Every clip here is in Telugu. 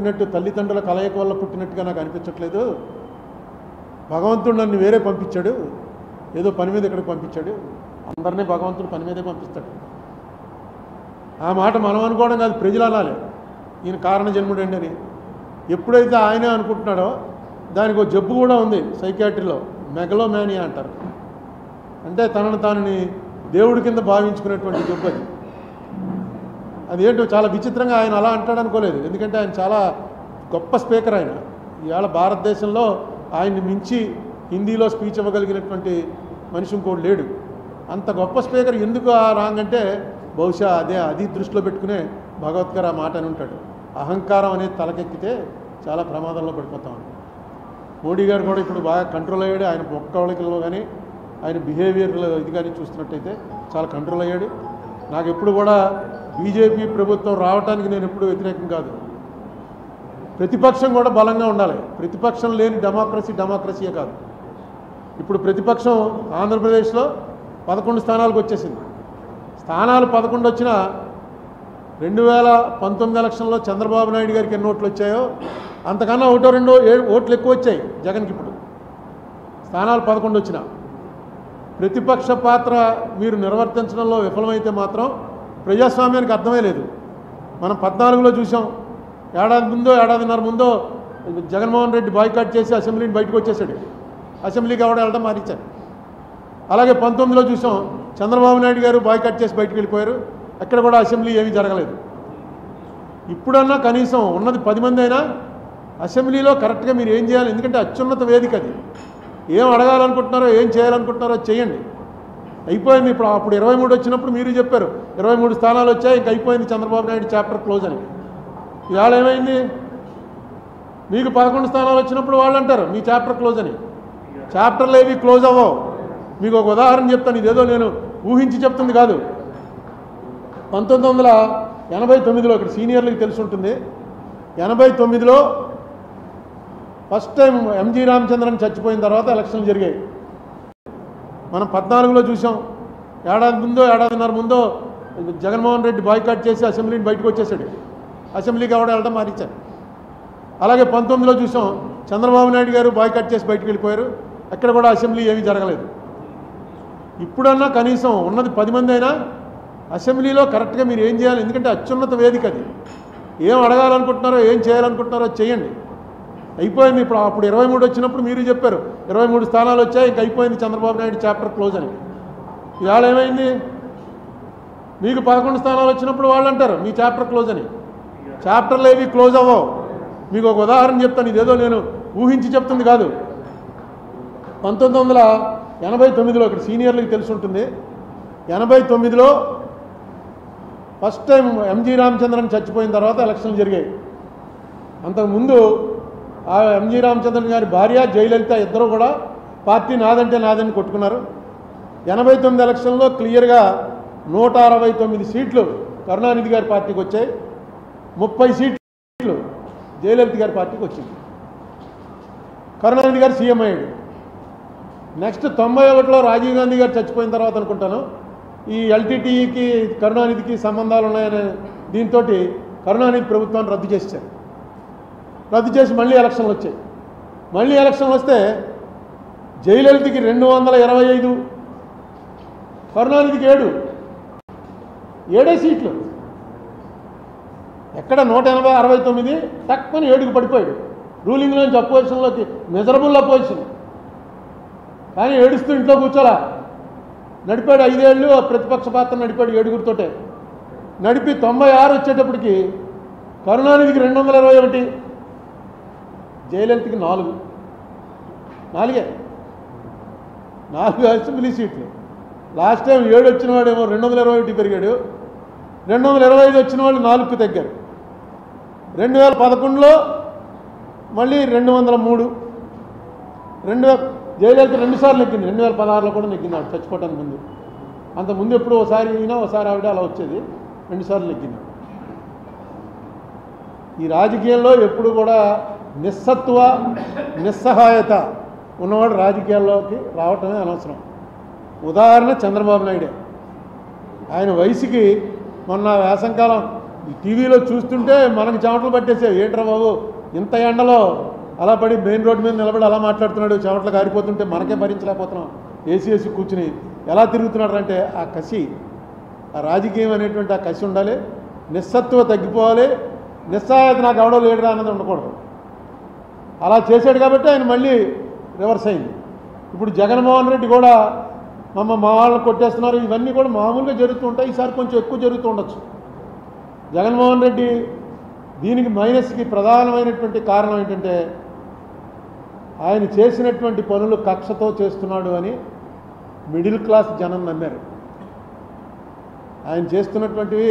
పుట్టినట్టు, తల్లిదండ్రుల కలయిక వల్ల పుట్టినట్టుగా నాకు అనిపించట్లేదు. భగవంతుడు నన్ను వేరే పంపించాడు, ఏదో పని మీద ఇక్కడికి పంపించాడు. అందరినీ భగవంతుడు పని మీదే పంపిస్తాడు. ఆ మాట మనం అనుకోవడం కాదు, ప్రజలు అనాలి ఈయన కారణ జన్ముడండి అని. ఎప్పుడైతే ఆయనే అనుకుంటున్నాడో దానికి ఒక జబ్బు కూడా ఉంది సైకియాట్రీలో, మెగలోమానియా అంటారు. అంటే తనను తానని దేవుడి కింద భావించుకునేటువంటి జబ్బు అది. అదేంటో చాలా విచిత్రంగా ఆయన అలా అంటాడు అనుకోలేదు. ఎందుకంటే ఆయన చాలా గొప్ప స్పీకర్. ఆయన ఇవాళ భారతదేశంలో ఆయన్ని మించి హిందీలో స్పీచ్ ఇవ్వగలిగినటువంటి మనిషి ఇంకోటి లేడు. అంత గొప్ప స్పీకర్. ఎందుకు ఆ రాంగ్ అంటే బహుశా అది దృష్టిలో పెట్టుకునే భగవత్ గారు ఆ మాట అని ఉంటాడు. అహంకారం అనేది తలకెక్కితే చాలా ప్రమాదంలో పడిపోతాం. మోడీ గారు కూడా ఇప్పుడు బాగా కంట్రోల్ అయ్యాడు. ఆయన ఒక్కవళికల్లో కానీ ఆయన బిహేవియర్లో ఇది కానీ చూస్తున్నట్టయితే చాలా కంట్రోల్ అయ్యాడు. నాకు ఎప్పుడు కూడా బీజేపీ ప్రభుత్వం రావడానికి నేను ఎప్పుడు వ్యతిరేకం కాదు. ప్రతిపక్షం కూడా బలంగా ఉండాలి. ప్రతిపక్షం లేని డెమోక్రసీయే కాదు. ఇప్పుడు ప్రతిపక్షం ఆంధ్రప్రదేశ్లో 11 స్థానాలకు వచ్చేసింది. స్థానాలు 11 వచ్చినా 2019 ఎలక్షన్లో చంద్రబాబు నాయుడు గారికి ఎన్ని ఓట్లు వచ్చాయో అంతకన్నా 1-2 ఓట్లు ఎక్కువ వచ్చాయి జగన్కి. ఇప్పుడు స్థానాలు 11 వచ్చినా ప్రతిపక్ష పాత్ర మీరు నిర్వర్తించడంలో విఫలమైతే మాత్రం ప్రజాస్వామ్యానికి అర్థమే లేదు. మనం 14లో చూసాం. ఏడాదిన్నర ముందో జగన్మోహన్ రెడ్డి బాయ్కాట్ చేసి అసెంబ్లీని బయటకు వచ్చేసాడు. అసెంబ్లీకి ఎవడ వెళ్ళడం మారించారు. అలాగే 19లో చూసాం. చంద్రబాబు నాయుడు గారు బాయ్కాట్ చేసి బయటకు వెళ్ళిపోయారు. ఎక్కడ కూడా అసెంబ్లీ ఏమీ జరగలేదు. ఇప్పుడన్నా కనీసం ఉన్నది 10 మంది అయినా అసెంబ్లీలో కరెక్ట్గా మీరు ఏం చేయాలి. ఎందుకంటే అత్యున్నత వేదిక అది. ఏం అడగాలనుకుంటున్నారో ఏం చేయాలనుకుంటున్నారో చేయండి. అయిపోయింది. ఇప్పుడు అప్పుడు 23 వచ్చినప్పుడు మీరు చెప్పారు 23 స్థానాలు వచ్చాయి, ఇంక అయిపోయింది చంద్రబాబు నాయుడు చాప్టర్ క్లోజ్ అని. ఇవాళ ఏమైంది? మీకు 11 స్థానాలు వచ్చినప్పుడు వాళ్ళు అంటారు మీ చాప్టర్ క్లోజ్ అని. చాప్టర్లు ఏవి క్లోజ్ అవ్వవు. మీకు ఒక ఉదాహరణ చెప్తాను. ఇదేదో నేను ఊహించి చెప్తుంది కాదు. 1989లో ఇక్కడ సీనియర్లకు తెలిసి ఉంటుంది. 89లో ఫస్ట్ టైం ఎంజీ రామచంద్రన్ చచ్చిపోయిన తర్వాత ఎలక్షన్లు జరిగాయి. మనం 14లో చూసాం. ఏడాదిన్నర ముందో జగన్మోహన్ రెడ్డి బాయ్కాట్ చేసి అసెంబ్లీని బయటకు వచ్చేసాడు. అసెంబ్లీకి ఎవడ వెళ్ళడం మారించారు. అలాగే 19లో చూసాం. చంద్రబాబు నాయుడు గారు బాయ్కాట్ చేసి బయటకు వెళ్ళిపోయారు. ఎక్కడ కూడా అసెంబ్లీ ఏమీ జరగలేదు. ఇప్పుడన్నా కనీసం ఉన్నది 10 మంది అయినా అసెంబ్లీలో కరెక్ట్గా మీరు ఏం చేయాలి. ఎందుకంటే అత్యున్నత వేదిక అది. ఏం అడగాలనుకుంటున్నారో ఏం చేయాలనుకుంటున్నారో చేయండి. అయిపోయింది. ఇప్పుడు అప్పుడు 23 వచ్చినప్పుడు మీరు చెప్పారు 23 స్థానాలు వచ్చాయి, ఇంక అయిపోయింది చంద్రబాబు నాయుడు చాప్టర్ క్లోజ్ అని. ఇవాళ ఏమైంది? మీకు 11 స్థానాలు వచ్చినప్పుడు వాళ్ళు అంటారు మీ చాప్టర్ క్లోజ్ అని. చాప్టర్లు ఏవి క్లోజ్ అవ్వవు. మీకు ఒక ఉదాహరణ చెప్తాను. ఇదేదో నేను ఊహించి చెప్తుంది కాదు. 1989లో ఇక్కడ సీనియర్లకు తెలిసి ఉంటుంది. 89లో ఫస్ట్ టైం ఎంజీ రామచంద్రన్ చచ్చిపోయిన తర్వాత ఎలక్షన్లు జరిగాయి. అంతకుముందు ఆ ఎంజీ రామచంద్రన్ గారి భార్య జయలలిత ఇద్దరు కూడా పార్టీ నాదంటే నాదని కొట్టుకున్నారు. 89 ఎలక్షన్లో క్లియర్గా 169 సీట్లు కరుణానిధి గారి పార్టీకి వచ్చాయి. 30 సీట్లు జయలలిత గారి పార్టీకి వచ్చింది. కరుణానిధి గారు సీఎం అయ్యాడు. నెక్స్ట్ 91లో రాజీవ్ గాంధీ గారు చచ్చిపోయిన తర్వాత అనుకుంటాను ఈ ఎల్టీటీఈకి కరుణానిధికి సంబంధాలు ఉన్నాయనే దీంతో కరుణానిధి ప్రభుత్వాన్ని రద్దు చేశారు. రద్దు చేసి మళ్ళీ ఎలక్షన్లు వచ్చాయి. మళ్ళీ ఎలక్షన్లు వస్తే జయలలితకి 225, కరుణానిధికి 7 సీట్లు. ఎక్కడ 169 తక్కువ 7కి పడిపోయాడు. రూలింగ్లోంచి అపోజిషన్లోకి మెజరబుల్ అపోజిషన్. కానీ ఏడుస్తూ ఇంట్లో కూర్చోలా. నడిపాడు 5 ఏళ్ళు ప్రతిపక్ష పాత్ర నడిపాడు 7గురితోటే. నడిపి 96 వచ్చేటప్పటికి కరుణానిధికి 221, జయలలితకి 4 అసెంబ్లీ సీట్లు. లాస్ట్ టైం 7 వచ్చిన వాడేమో 221 పెరిగాడు. 225 వచ్చిన వాళ్ళు 4కు తగ్గారు. 2011లో మళ్ళీ 203. జయలలిత 2 సార్లు నెగ్గింది. 2016లో కూడా నెగ్గింది ఆవిడ చచ్చిపోవటానికి ముందు. అంతకుముందు ఎప్పుడు ఒకసారి అయినా ఒకసారి ఆవిడ అలా వచ్చేది. 2 సార్లు నెగ్గింది. ఈ రాజకీయంలో ఎప్పుడు కూడా నిస్సత్వ నిస్సహాయత ఉన్నవాడు రాజకీయాల్లోకి రావటమే అనవసరం. ఉదాహరణ చంద్రబాబు నాయుడే. ఆయన వయసుకి మొన్న వేసంకాలం ఈ టీవీలో చూస్తుంటే మనకు చెమటలు పట్టేసేవి. ఏంట్రా బాబు ఇంత ఎండలో అలా పడి మెయిన్ రోడ్డు మీద నిలబడి అలా మాట్లాడుతున్నాడు, చెమటలు కారిపోతుంటే మనకే భరించలేకపోతున్నాం. ఏసీ కూర్చుని ఎలా తిరుగుతున్నాడు అంటే ఆ కసి, ఆ రాజకీయం అనేటువంటి ఆ కసి ఉండాలి, నిస్సత్తువ తగ్గిపోవాలి, నిస్సహాయత నాకు ఎవడో లేడురా అన్నది ఉండకూడదు. అలా చేశాడు కాబట్టి ఆయన మళ్ళీ రివర్స్ అయింది. ఇప్పుడు జగన్మోహన్ రెడ్డి కూడా మా వాళ్ళని కొట్టేస్తున్నారు, ఇవన్నీ కూడా మామూలుగా జరుగుతూ ఉంటాయి. ఈసారి కొంచెం ఎక్కువ జరుగుతూ ఉండొచ్చు. జగన్మోహన్ రెడ్డి దీనికి మైనస్కి ప్రధానమైనటువంటి కారణం ఏంటంటే ఆయన చేసినటువంటి పనులు కక్షతో చేస్తున్నాడు అని మిడిల్ క్లాస్ జనం నమ్మారు. ఆయన చేస్తున్నటువంటివి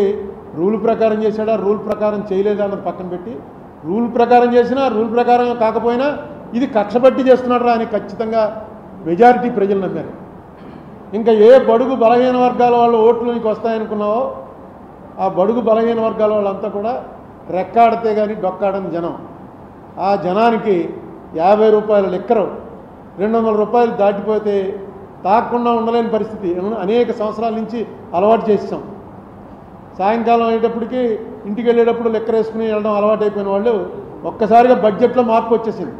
రూల్ ప్రకారం చేశాడా, రూల్ ప్రకారం చేయలేదా అన్నది పక్కన పెట్టి, రూల్ ప్రకారం చేసినా రూల్ ప్రకారం కాకపోయినా ఇది కక్ష పట్టి చేస్తున్నాడు అని ఖచ్చితంగా మెజారిటీ ప్రజలు నమ్మారు. ఇంకా ఏ బడుగు బలహీన వర్గాల వాళ్ళ ఓట్లు నీకు వస్తాయనుకున్నావో ఆ బడుగు బలహీన వర్గాల వాళ్ళంతా కూడా రెక్కాడితే కానీ డొక్కాడని జనం. ఆ జనానికి 50 రూపాయల లిక్కరు 200 రూపాయలు దాటిపోతే తాగకుండా ఉండలేని పరిస్థితి అనేక సంవత్సరాల నుంచి అలవాటు చేసాం. సాయంకాలం అయ్యేటప్పటికి ఇంటికి వెళ్ళేటప్పుడు లెక్కర వేసుకుని వెళ్ళడం అలవాటు అయిపోయిన వాళ్ళు ఒక్కసారిగా బడ్జెట్లో మార్పు వచ్చేసింది.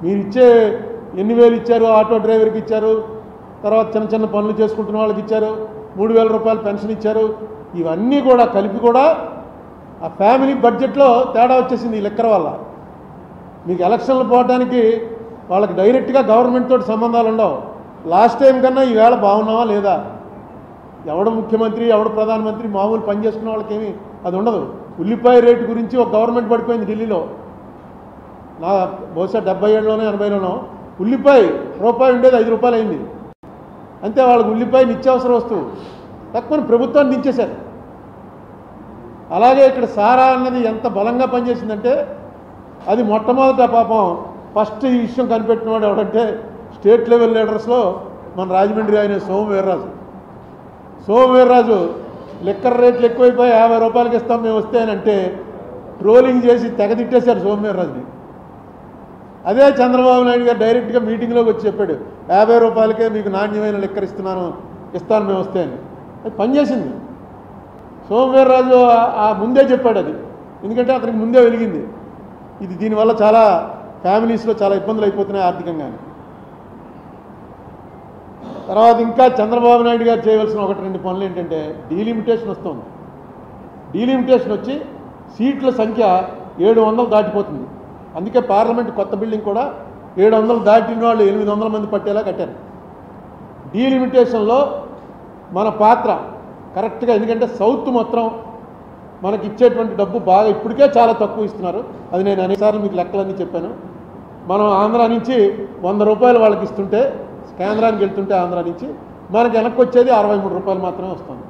మీరు ఇచ్చే ఎన్ని వేలు ఇచ్చారు, ఆటో డ్రైవర్కి ఇచ్చారు, తర్వాత చిన్న చిన్న పనులు చేసుకుంటున్న వాళ్ళకి ఇచ్చారు, 3000 రూపాయలు పెన్షన్ ఇచ్చారు, ఇవన్నీ కూడా కలిపి కూడా ఆ ఫ్యామిలీ బడ్జెట్లో తేడా వచ్చేసింది ఈ లెక్కర వల్ల. మీకు ఎలక్షన్లు పోవడానికి వాళ్ళకి డైరెక్ట్గా గవర్నమెంట్ తోటి సంబంధాలు ఉండవు. లాస్ట్ టైం కన్నా ఈవేళ బాగున్నావా లేదా, ఎవడు ముఖ్యమంత్రి ఎవడు ప్రధానమంత్రి, మామూలు పని చేసుకున్న వాళ్ళకి ఏమీ అది ఉండదు. ఉల్లిపాయ రేటు గురించి ఒక గవర్నమెంట్ పడిపోయింది ఢిల్లీలో, నా బహుశా 77లోనో 80లోనో ఉల్లిపాయ రూపాయి ఉండేది 5 రూపాయలు అయింది. అంతే, వాళ్ళకి ఉల్లిపాయ నిత్యావసర వస్తువు, తక్కువ ప్రభుత్వాన్ని దించేశారు. అలాగే ఇక్కడ సారా అన్నది ఎంత బలంగా పనిచేసిందంటే అది మొట్టమొదట పాపం ఫస్ట్ ఈ విషయం కనిపెట్టినవాడు ఎవడంటే స్టేట్ లెవెల్ లీడర్స్లో మన రాజమండ్రి ఆయన సోమవీర్రాజు లిక్కర్ రేట్లు ఎక్కువైపోయి 50 రూపాయలకి ఇస్తాం మేము వస్తే అని అంటే ట్రోలింగ్ చేసి తెగతిట్టేశారు సోమవీర్రాజుని. అదే చంద్రబాబు నాయుడు గారు డైరెక్ట్గా మీటింగ్లోకి వచ్చి చెప్పాడు 50 రూపాయలకే మీకు నాణ్యమైన లిక్కర్ ఇస్తాను మేము వస్తే అని. అది పనిచేసింది. సోమవీర్రాజు ఆ ముందే చెప్పాడు అది, ఎందుకంటే అతనికి ముందే వెలిగింది ఇది దీనివల్ల చాలా ఫ్యామిలీస్లో చాలా ఇబ్బందులు అయిపోతున్నాయి ఆర్థికంగా. తర్వాత ఇంకా చంద్రబాబు నాయుడు గారు చేయవలసిన 1-2 పనులు ఏంటంటే డీలిమిటేషన్ వస్తుంది. డీలిమిటేషన్ వచ్చి సీట్ల సంఖ్య 700 దాటిపోతుంది. అందుకే పార్లమెంట్ కొత్త బిల్డింగ్ కూడా 700 దాటిన వాళ్ళు 800 మంది పట్టేలా కట్టారు. డీలిమిటేషన్లో మన పాత్ర కరెక్ట్గా, ఎందుకంటే సౌత్ మొత్తం మనకి ఇచ్చేటువంటి డబ్బు బాగా ఇప్పటికే చాలా తక్కువ ఇస్తున్నారు. అది నేను అనేకసార్లు మీకు లెక్కలన్నీ చెప్పాను. మనం ఆంధ్ర నుంచి 100 రూపాయలు వాళ్ళకి ఇస్తుంటే, కేంద్రానికి వెళ్తుంటే ఆంధ్ర నుంచి మనకి వెనక్కి వచ్చేది 63 రూపాయలు మాత్రమే వస్తుంది.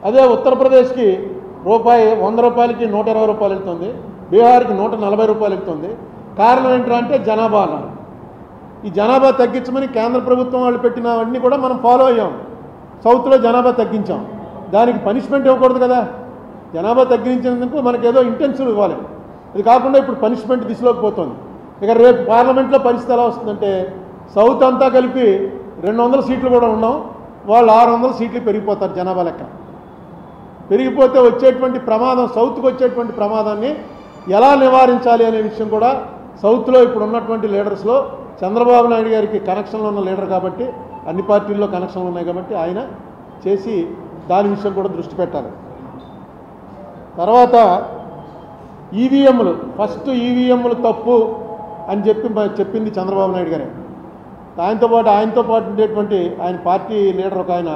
అదే ఉత్తరప్రదేశ్కి 100 రూపాయలకి 120 రూపాయలు వెళ్తుంది, బీహార్కి 140 రూపాయలు వెళ్తుంది. కారణం ఏంటంటే జనాభా అన్నారు. ఈ జనాభా తగ్గించమని కేంద్ర ప్రభుత్వం వాళ్ళు పెట్టినవన్నీ కూడా మనం ఫాలో అయ్యాం. సౌత్లో జనాభా తగ్గించాం, దానికి పనిష్మెంట్ ఇవ్వకూడదు కదా. జనాభా తగ్గించినందుకు మనకేదో ఇంటెన్సివ్ ఇవ్వాలి. అది కాకుండా ఇప్పుడు పనిష్మెంట్ దిశలోకి పోతుంది. ఇక రేపు పార్లమెంట్లో పరిస్థితి ఎలా వస్తుందంటే సౌత్ అంతా కలిపి 200 సీట్లు కూడా ఉన్నాం, వాళ్ళు 600 సీట్లు పెరిగిపోతారు జనాభా లెక్క. పెరిగిపోతే వచ్చేటువంటి ప్రమాదం, సౌత్కి వచ్చేటువంటి ప్రమాదాన్ని ఎలా నివారించాలి అనే విషయం కూడా సౌత్లో ఇప్పుడు ఉన్నటువంటి లీడర్స్లో చంద్రబాబు నాయుడు గారికి కనెక్షన్లు ఉన్న లీడర్ కాబట్టి, అన్ని పార్టీల్లో కనెక్షన్లు ఉన్నాయి కాబట్టి ఆయన చేసి దాని విషయం కూడా దృష్టి పెట్టాలి. తర్వాత ఈవీఎంలు, ఫస్ట్ ఈవీఎంలు తప్పు అని చెప్పింది చంద్రబాబు నాయుడు గారే. ఆయనతో పాటు ఉండేటువంటి ఆయన పార్టీ లీడర్ ఒక ఆయన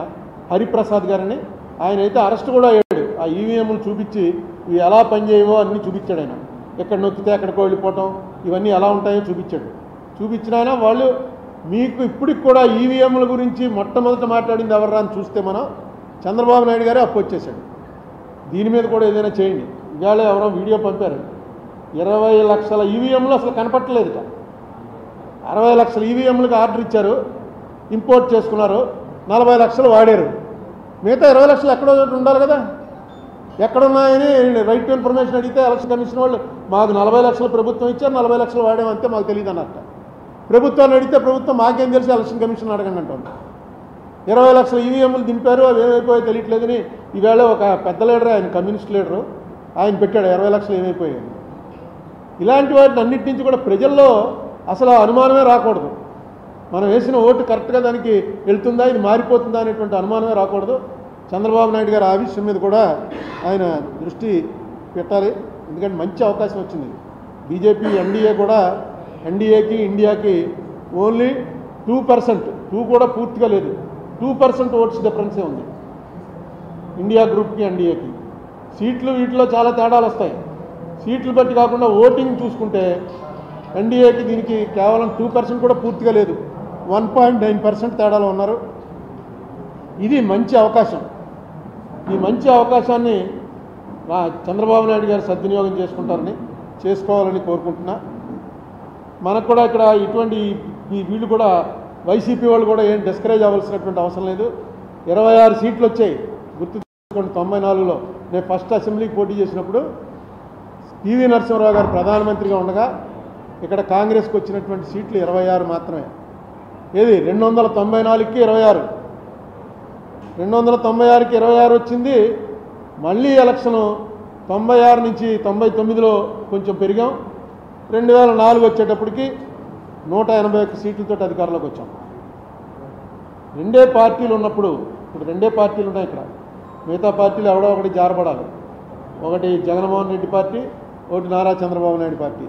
హరిప్రసాద్ గారని, ఆయన అయితే అరెస్ట్ కూడా అయ్యాడు. ఆ ఈవీఎంలు చూపించి ఇవి ఎలా పనిచేయవో అన్నీ చూపించాడు ఆయన. ఎక్కడ నొక్కితే ఎక్కడికో వెళ్ళిపోవటం, ఇవన్నీ ఎలా ఉంటాయో చూపించాడు. చూపించిన ఆయన వాళ్ళు మీకు ఇప్పటికి కూడా ఈవీఎంల గురించి మొట్టమొదట మాట్లాడింది ఎవర్రా అని చూస్తే మనం చంద్రబాబు నాయుడు గారే అప్పు వచ్చేసాడు. దీని మీద కూడా ఏదైనా చేయండి. ఇవాళ ఎవరో వీడియో పంపారు, 20 లక్షల ఈవీఎంలు అసలు కనపట్టలేదు. 60 లక్షల ఈవీఎంలకు ఆర్డర్ ఇచ్చారు, ఇంపోర్ట్ చేసుకున్నారు, 40 లక్షలు వాడారు. మిగతా 20 లక్షలు ఎక్కడో ఉండాలి కదా. ఎక్కడున్నాయని రైట్ టు ఇన్ఫర్మేషన్ అడిగితే ఎలక్షన్ కమిషన్ వాళ్ళు మాకు 40 లక్షలు ప్రభుత్వం ఇచ్చారు, 40 లక్షలు వాడామంటే మాకు తెలియదు అన్నట్ట. ప్రభుత్వాన్ని అడిగితే ప్రభుత్వం మాకేం తెలిసి ఎలక్షన్ కమిషన్ అడగండి అంటుంది. 20 లక్షల ఈవీఎంలు దింపారు, అవి ఏమైపోయాయో తెలియట్లేదని ఈవేళ ఒక పెద్ద లీడర్, ఆయన కమ్యూనిస్ట్ లీడరు, ఆయన పెట్టాడు 20 లక్షలు ఏమైపోయాయి. ఇలాంటి వాటిని అన్నిటి నుంచి కూడా ప్రజల్లో అసలు అనుమానమే రాకూడదు. మనం వేసిన ఓటు కరెక్ట్గా దానికి వెళ్తుందా, ఇది మారిపోతుందా అనేటువంటి అనుమానమే రాకూడదు. చంద్రబాబు నాయుడు గారు ఆ విషయం మీద కూడా ఆయన దృష్టి పెట్టాలి. ఎందుకంటే మంచి అవకాశం వచ్చింది. బీజేపీ ఎన్డీఏ కూడా, ఎన్డీఏకి ఇండియాకి ఓన్లీ 2%, 2 కూడా పూర్తిగా లేదు, 2% ఓట్స్ డిఫరెన్సే ఉంది ఇండియా గ్రూప్కి ఎన్డీఏకి. సీట్లు వీటిలో చాలా తేడాలు వస్తాయి. సీట్లు బట్టి కాకుండా ఓటింగ్ చూసుకుంటే ఎన్డీఏకి దీనికి కేవలం 2% కూడా పూర్తిగా లేదు, 1.9% తేడాలో ఉన్నారు. ఇది మంచి అవకాశం. ఈ మంచి అవకాశాన్ని చంద్రబాబు నాయుడు గారు సద్వినియోగం చేసుకోవాలని కోరుకుంటున్నా. మనకు కూడా ఇక్కడ ఇటువంటి వీళ్ళు కూడా వైసీపీ వాళ్ళు కూడా ఏం డిస్కరేజ్ అవ్వాల్సినటువంటి అవసరం లేదు. 26 సీట్లు వచ్చాయి. గుర్తు చేసుకోండి, 94లో నేను ఫస్ట్ అసెంబ్లీకి పోటీ చేసినప్పుడు పివి నరసింహారావు గారు ప్రధానమంత్రిగా ఉండగా ఇక్కడ కాంగ్రెస్కి వచ్చినటువంటి సీట్లు 26 మాత్రమే. ఏది 294కి 26, 296కి 26 వచ్చింది. మళ్ళీ ఎలక్షను 96 నుంచి 99లో కొంచెం పెరిగాం. 2004 వచ్చేటప్పటికి 181 సీట్లతో అధికారంలోకి వచ్చాం. రెండే పార్టీలు ఉన్నప్పుడు, ఇప్పుడు రెండే పార్టీలు ఉన్నాయి ఇక్కడ. మిగతా పార్టీలు ఎవడో ఒకటి జారపడాలి. ఒకటి జగన్మోహన్ రెడ్డి పార్టీ, ఒకటి నారా చంద్రబాబు నాయుడు పార్టీ.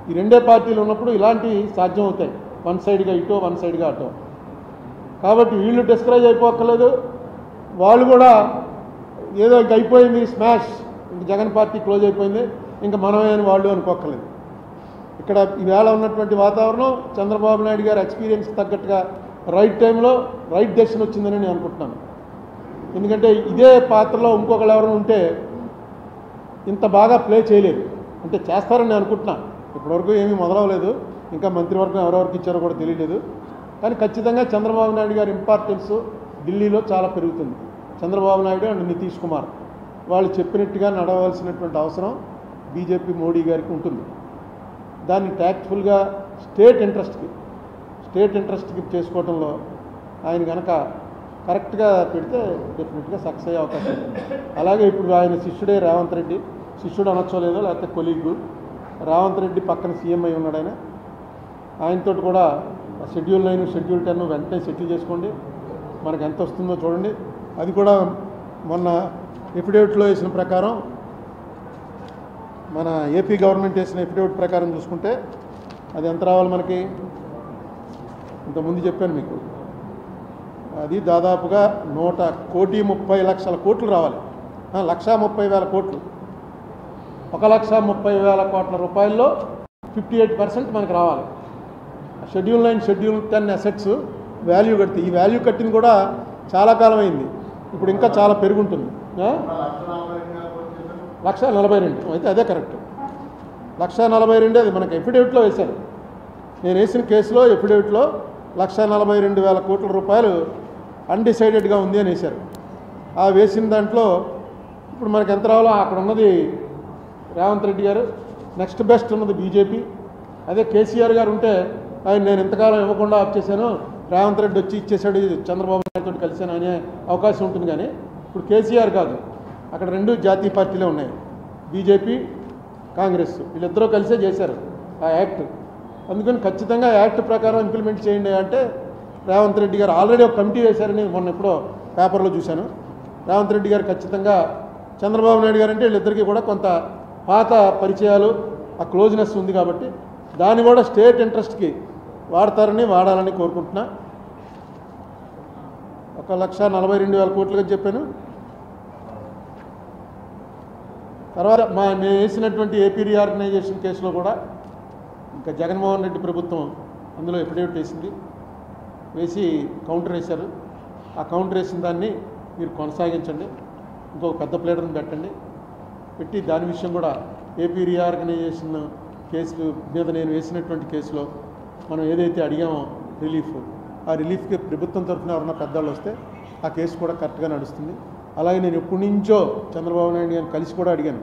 ఈ రెండే పార్టీలు ఉన్నప్పుడు ఇలాంటివి సాధ్యం అవుతాయి, వన్ సైడ్గా ఇటో వన్ సైడ్గా అటో. కాబట్టి వీళ్ళు డిస్కరేజ్ అయిపోక్కర్లేదు. వాళ్ళు కూడా ఏదో ఇంక అయిపోయింది, స్మాష్, ఇంక జగన్ పార్టీ క్లోజ్ అయిపోయింది, ఇంకా మనమే అని వాళ్ళు అనుకోక్కర్లేదు. ఇక్కడ ఈవేళ ఉన్నటువంటి వాతావరణం చంద్రబాబు నాయుడు గారి ఎక్స్పీరియన్స్కి తగ్గట్టుగా రైట్ టైంలో రైట్ డెసిషన్ వచ్చిందని నేను అనుకుంటున్నాను. ఎందుకంటే ఇదే పాత్రలో ఇంకొకళ్ళు ఎవరైనా ఉంటే ఇంత బాగా ప్లే చేయలేదు. అంటే చేస్తారని నేను అనుకుంటున్నాను. ఇప్పటివరకు ఏమీ మొదలవలేదు, ఇంకా మంత్రివర్గం ఎవరెవరికి ఇచ్చారో కూడా తెలియలేదు. కానీ ఖచ్చితంగా చంద్రబాబు నాయుడు గారి ఇంపార్టెన్స్ ఢిల్లీలో చాలా పెరుగుతుంది. చంద్రబాబు నాయుడు అండ్ నితీష్ కుమార్ వాళ్ళు చెప్పినట్టుగా నడవలసినటువంటి అవసరం బీజేపీ మోడీ గారికి ఉంటుంది. దాన్ని ట్యాక్ట్ఫుల్గా స్టేట్ ఇంట్రెస్ట్కి చేసుకోవడంలో ఆయన కనుక కరెక్ట్గా పెడితే డెఫినెట్గా సక్సెస్ అయ్యే అవకాశం ఉంటుంది. అలాగే ఇప్పుడు ఆయన శిష్యుడే రేవంత్ రెడ్డి, శిష్యుడు అనొచ్చో లేదో, లేకపోతే కొలీగు రేవంత్ రెడ్డి పక్కన సీఎం అయి ఉన్నాడు. ఆయనతో కూడా షెడ్యూల్ 9, షెడ్యూల్ 10 వెంటనే సెటిల్ చేసుకోండి. మనకు ఎంత వస్తుందో చూడండి. అది కూడా మొన్న ఎఫిడేవిట్లో వేసిన ప్రకారం, మన ఏపీ గవర్నమెంట్ వేసిన ఎఫిడేవిట్ ప్రకారం చూసుకుంటే అది ఎంత రావాలి మనకి, ఇంతకుముందు చెప్పాను మీకు, అది దాదాపుగా 1,30,00,000 కోట్లు రావాలి. 1,30,000 కోట్లు, 1,30,000 కోట్ల రూపాయల్లో 58% మనకు రావాలి. షెడ్యూల్ 9, షెడ్యూల్ 10 అసెట్స్ వాల్యూ కడితే, ఈ వాల్యూ కట్టింది కూడా చాలా కాలం అయింది, ఇప్పుడు ఇంకా చాలా పెరుగుంటుంది. 1,42,000 అయితే అదే కరెక్ట్. 1,42,000 అది మనకి ఎఫిడేవిట్లో వేశారు. నేను వేసిన కేసులో ఎఫిడేవిట్లో 1,42,000 కోట్ల రూపాయలు అన్డిసైడెడ్గా ఉంది అని వేశారు. ఆ వేసిన దాంట్లో ఇప్పుడు మనకి ఎంత రావాలో అక్కడ ఉన్నది రేవంత్ రెడ్డి గారు, నెక్స్ట్ బెస్ట్ ఉన్నది బీజేపీ. అదే కేసీఆర్ గారు ఉంటే ఆయన నేను ఇంతకాలం ఇవ్వకుండా ఆప్ చేశాను, రేవంత్ రెడ్డి వచ్చి ఇచ్చేసాడు, చంద్రబాబు నాయుడుతో కలిశాను అనే అవకాశం ఉంటుంది. కానీ ఇప్పుడు కేసీఆర్ కాదు, అక్కడ 2 జాతీయ పార్టీలే ఉన్నాయి, బీజేపీ కాంగ్రెస్, వీళ్ళిద్దరూ కలిసే చేశారు ఆ యాక్ట్. అందుకని ఖచ్చితంగా యాక్ట్ ప్రకారం ఇంప్లిమెంట్ చేయండి అంటే రేవంత్ రెడ్డి గారు ఆల్రెడీ ఒక కమిటీ వేశారని మొన్న ఎప్పుడో పేపర్లో చూశాను. రేవంత్ రెడ్డి గారు ఖచ్చితంగా చంద్రబాబు నాయుడు గారు అంటే వీళ్ళిద్దరికీ కూడా కొంత పాత పరిచయాలు, ఆ క్లోజ్నెస్ ఉంది కాబట్టి దాన్ని కూడా స్టేట్ ఇంట్రెస్ట్కి వాడాలని కోరుకుంటున్నా. 1,42,000 కోట్లుగా చెప్పాను. తర్వాత నేను వేసినటువంటి ఏపీ రీఆర్గనైజేషన్ కేసులో కూడా ఇంకా జగన్మోహన్ రెడ్డి ప్రభుత్వం అందులో ఎఫిడేవిట్ వేసి కౌంటర్ వేశారు. ఆ కౌంటర్ వేసిన దాన్ని మీరు కొనసాగించండి, ఇంకొక పెద్ద ప్లేటర్ని పెట్టి దాని విషయం కూడా ఏపీ రీఆర్గనైజేషన్ కేసు మీద నేను వేసినటువంటి కేసులో మనం ఏదైతే అడిగామో రిలీఫ్, ఆ రిలీఫ్కి ప్రభుత్వం తరఫున ఎవరన్నా పెద్దవాళ్ళు వస్తే ఆ కేసు కూడా కరెక్ట్గా నడుస్తుంది. అలాగే నేను ఎప్పటి నుంచో చంద్రబాబు నాయుడు గారిని కలిసి కూడా అడిగాను.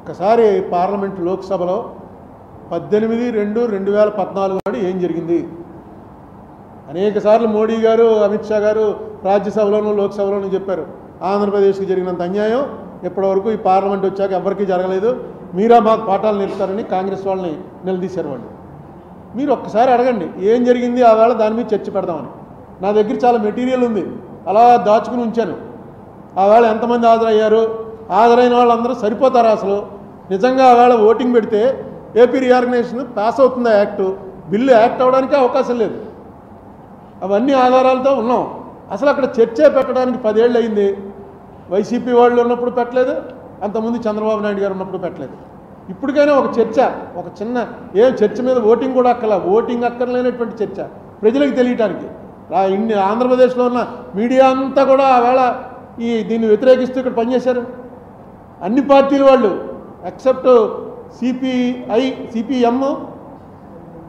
ఒకసారి పార్లమెంట్ లోక్సభలో 18/2/2014 నాడు ఏం జరిగింది, అనేక సార్లు మోడీ గారు అమిత్ షా గారు రాజ్యసభలోనూ లోక్సభలోనూ చెప్పారు, ఆంధ్రప్రదేశ్కి జరిగినంత అన్యాయం ఇప్పటివరకు ఈ పార్లమెంట్ వచ్చాక ఎవరికీ జరగలేదు, మీరా మాకు పాఠాలు నేర్పుతారని కాంగ్రెస్ వాళ్ళని నిలదీశారు వాళ్ళు. మీరు ఒక్కసారి అడగండి ఏం జరిగింది ఆ వేళ, దాని మీద చర్చ పెడదామని. నా దగ్గర చాలా మెటీరియల్ ఉంది, అలా దాచుకుని ఉంచాను. ఆ వేళ ఎంతమంది హాజరయ్యారు, హాజరైన వాళ్ళందరూ సరిపోతారా అసలు? నిజంగా ఆ వేళ ఓటింగ్ పెడితే ఏపీ రీఆర్గనైజేషన్ పాస్ అవుతుందా యాక్టు, బిల్లు యాక్ట్ అవ్వడానికి అవకాశం లేదు. అవన్నీ ఆధారాలతో ఉన్నాం. అసలు అక్కడ చర్చే పెట్టడానికి 10 ఏళ్ళు అయింది. వైసీపీ వాళ్ళు ఉన్నప్పుడు పెట్టలేదు, అంతకుముందు చంద్రబాబు నాయుడు గారు ఉన్నప్పుడు పెట్టలేదు. ఇప్పటికైనా ఒక చర్చ, ఒక చిన్న చర్చ మీద ఓటింగ్ కూడా ఓటింగ్ అక్కర్లేనటువంటి చర్చ ప్రజలకు తెలియటానికి. ఇన్ని ఆంధ్రప్రదేశ్లో ఉన్న మీడియా అంతా కూడా ఆవేళ దీన్ని వ్యతిరేకిస్తూ ఇక్కడ పనిచేశారు. అన్ని పార్టీల వాళ్ళు ఎక్సెప్ట్ సిపిఎం,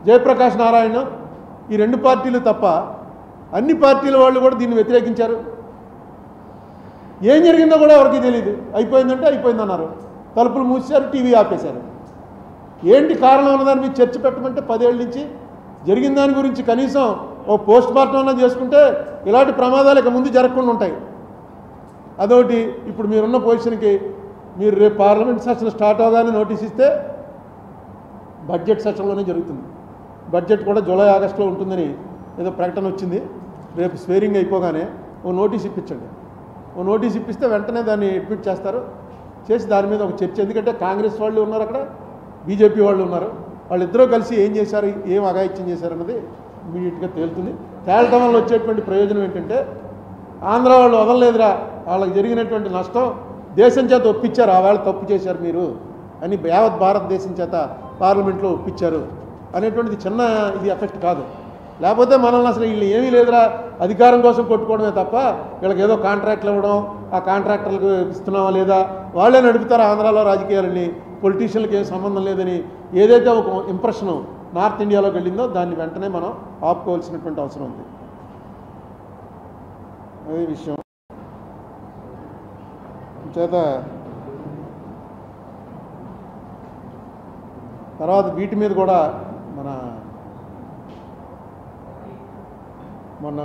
జయప్రకాష్ నారాయణ, ఈ 2 పార్టీలు తప్ప అన్ని పార్టీల వాళ్ళు కూడా దీన్ని వ్యతిరేకించారు. ఏం జరిగిందో కూడా ఎవరికి తెలియదు. అయిపోయిందంటే అయిపోయిందన్నారు, తలుపులు మూసేశారు, టీవీ ఆపేశారు. ఏంటి కారణం అన్నదాన్ని మీరు చర్చ పెట్టమంటే 10 ఏళ్ళ నుంచి జరిగిన దాని గురించి కనీసం ఓ పోస్ట్ మార్టం అన్నా చేసుకుంటే ఇలాంటి ప్రమాదాలు ఇక ముందు జరగకుండా ఉంటాయి. అదొకటి. ఇప్పుడు మీరున్న పొజిషన్కి మీరు రేపు పార్లమెంట్ సెషన్ స్టార్ట్ అవగానే నోటీస్ ఇస్తే బడ్జెట్ సెషన్లోనే జరుగుతుంది. బడ్జెట్ కూడా జూలై ఆగస్టులో ఉంటుందని ఏదో ప్రకటన వచ్చింది. రేపు స్వేరింగ్ అయిపోగానే ఓ నోటీస్ ఇప్పించండి. ఓ నోటీస్ ఇప్పిస్తే వెంటనే దాన్ని అడ్మిట్ చేస్తారు, చేసి దాని మీద ఒక చర్చ. ఎందుకంటే కాంగ్రెస్ వాళ్ళు ఉన్నారు అక్కడ, బీజేపీ వాళ్ళు ఉన్నారు. వాళ్ళిద్దరూ కలిసి ఏం చేశారు, ఏం అఘాయిత్యం చేశారన్నది ఇమీడియట్గా తేలుతుంది. తేలటం వల్ల వచ్చేటువంటి ప్రయోజనం ఏంటంటే ఆంధ్ర వాళ్ళు వదలలేదురా, వాళ్ళకి జరిగినటువంటి నష్టం దేశం చేత ఒప్పించారు, ఆ వాళ్ళు తప్పు చేశారు మీరు అని యావత్ భారతదేశం చేత పార్లమెంట్లో ఒప్పించారు అనేటువంటిది చిన్న ఎఫెక్ట్ కాదు. లేకపోతే మనల్ని అసలు వీళ్ళు ఏమీ లేదురా, అధికారం కోసం కొట్టుకోవడమే తప్ప వీళ్ళకి ఏదో కాంట్రాక్ట్లు ఇవ్వడం, ఆ కాంట్రాక్టర్లకు ఇస్తున్నావా లేదా, వాళ్ళే నడుపుతారు ఆంధ్రాలో రాజకీయాలని, పొలిటీషియన్లకు ఏం సంబంధం లేదని ఏదైతే ఒక ఇంప్రెషను నార్త్ ఇండియాలోకి వెళ్ళిందో దాన్ని వెంటనే మనం ఆపుకోవాల్సినటువంటి అవసరం ఉంది. అదే విషయం చేత తర్వాత వీటి మీద కూడా మొన్న